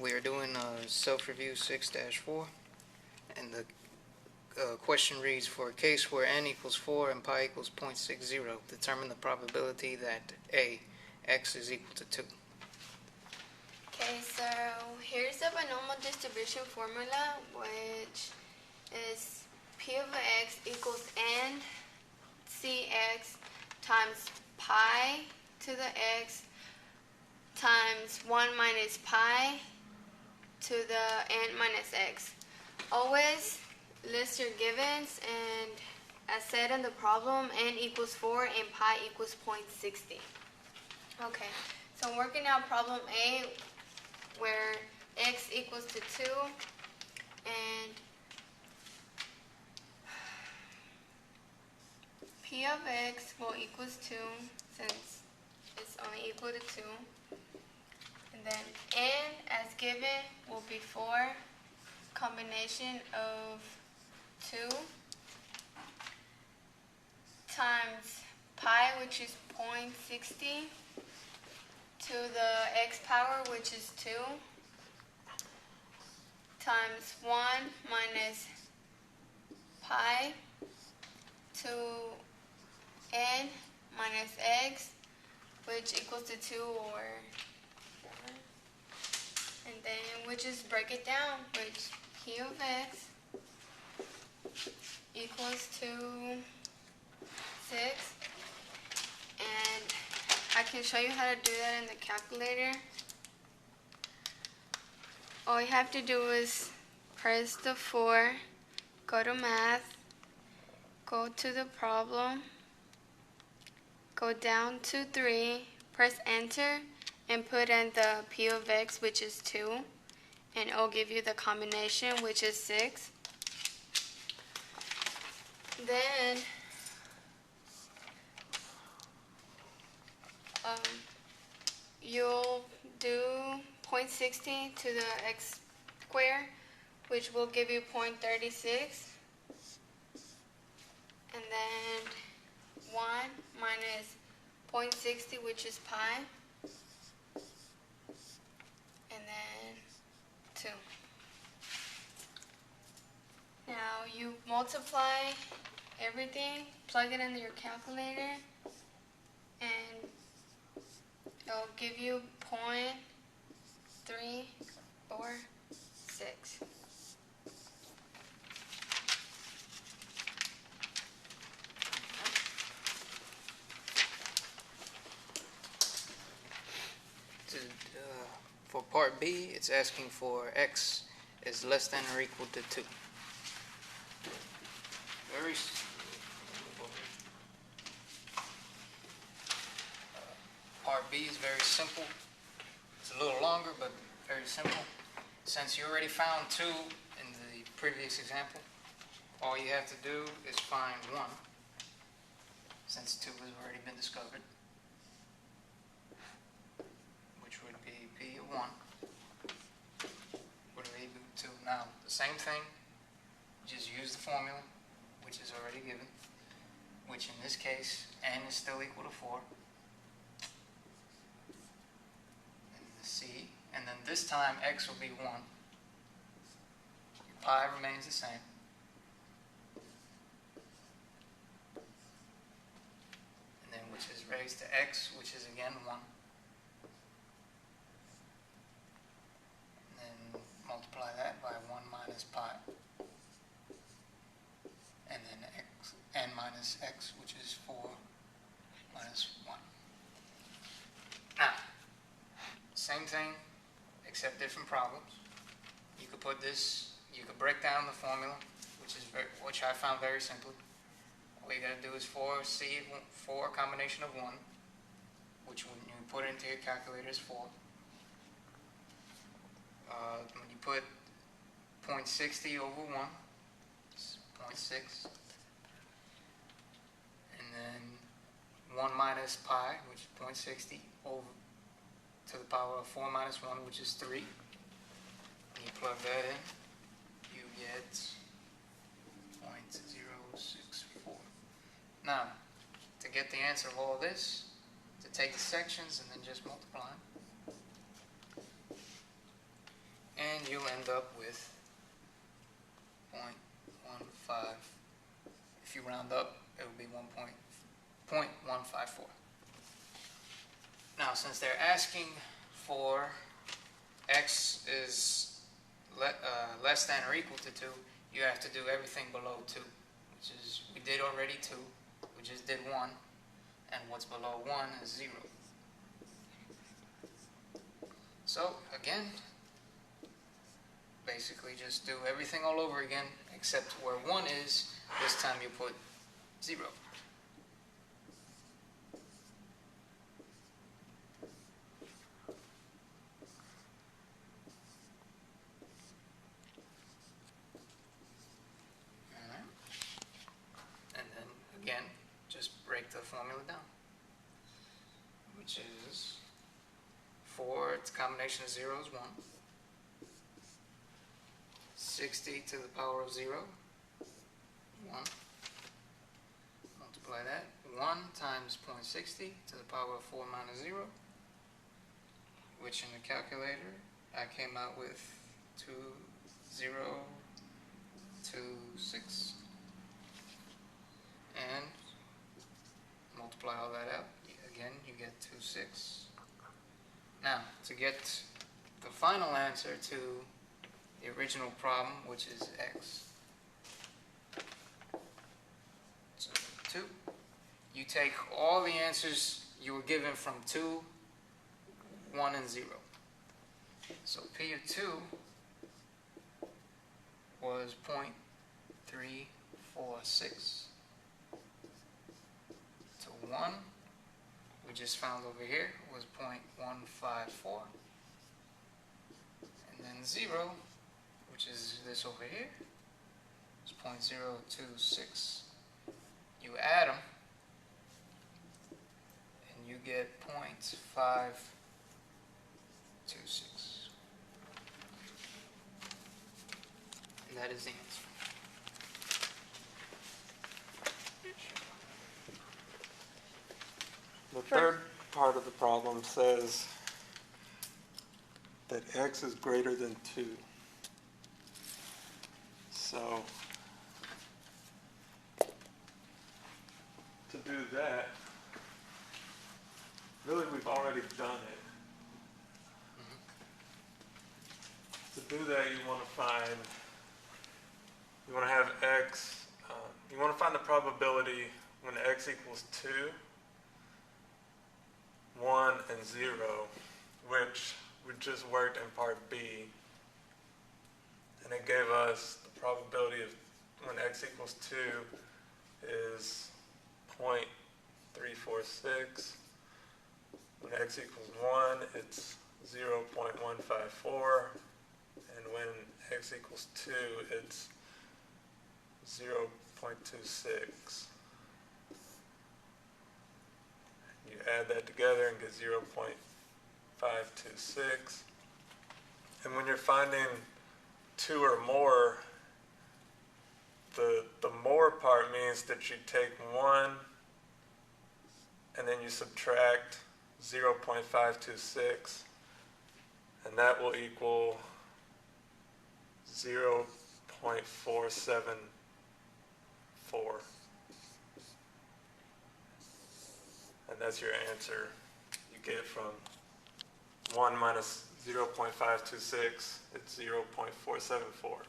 We are doing self-review 6-4, and the question reads, for a case where n equals 4 and pi equals 0.60, determine the probability that A, x is equal to 2. Okay, so here's the binomial distribution formula, which is P of x equals n cx times pi to the x times 1 minus pi to the n minus x. Always list your givens, and as said in the problem, n equals 4 and pi equals 0.60. Okay, so I'm working out problem A, where x equals to 2, and P of x will equals 2, since it's only equal to 2. And then n, as given, will be 4, combination of 2, times pi, which is 0.60, to the x power, which is 2, times 1 minus pi to n minus x, which equals to 2 or 4. And then we just break it down, which P of x equals to 6. And I can show you how to do that in the calculator. All you have to do is press the 4, go to math, go to the problem, go down to 3, press enter, and put in the P of x, which is 2, and it will give you the combination, which is 6. Then you'll do 0.60 to the x squared, which will give you 0.36. And then 1 minus 0.60, which is pi. And then 2. Now you multiply everything, plug it into your calculator, and it'll give you 0.346. For part B, it's asking for x is less than or equal to 2. Part B is very simple. It's a little longer, but very simple. Since you already found 2 in the previous example, all you have to do is find 1, since 2 has already been discovered, which would be P of 1, would be 2. Now, the same thing, just use the formula, which is already given, which in this case, n is still equal to 4. C, and then this time x will be 1. Your pi remains the same. And then which is raised to x, which is again 1. And then multiply that by 1 minus pi. And then x, n minus x, which is 4 minus 1. Now, same thing, except different problems. You could put this, you could break down the formula, which I found very simply. All you got to do is 4 combination of 1, which when you put into your calculator is 4. When you put 0.60 over 1, it's 0.6. And then 1 minus pi, which is 0.60, over to the power of 4 minus 1, which is 3. When you plug that in, you get 0.064. Now, to get the answer of all this, to take the sections and then just multiply them. and you'll end up with 0.15. If you round up, it will be 0.154. Now, since they're asking for x is less than or equal to 2, you have to do everything below 2, which is, we did already 2, we just did 1, and what's below 1 is 0. So, again, basically just do everything all over again, except where 1 is, this time you put 0. Alright. And then, again, just break the formula down, which is 4, its combination of 0 is 1. 60 to the power of 0, 1. Multiply that. 1 times 0.60 to the power of 4 minus 0, which in the calculator, I came out with 2026. And multiply all that out. Again, you get 26. Now, to get the final answer to the original problem, which is x. So 2. You take all the answers you were given from 2, 1, and 0. So P of 2 was 0.346. To 1, we just found over here, was 0.154. And then 0, which is this over here, is 0.026. You add them, and you get 0.526. And that is the answer. The third part of the problem says that x is greater than 2. So, to do that, really we've already done it. To do that, you want to have x, you want to find the probability when x equals 2, 1, and 0, which we just worked in part B, and it gave us the probability of when x equals 2 is 0.346. When x equals 1, it's 0.154, and when x equals 2, it's 0.26. You add that together and get 0.526. And when you're finding 2 or more, the more part means that you take 1 and then you subtract 0.526, and that will equal 0.474. And that's your answer. You get from 1 minus 0.526, it's 0.474.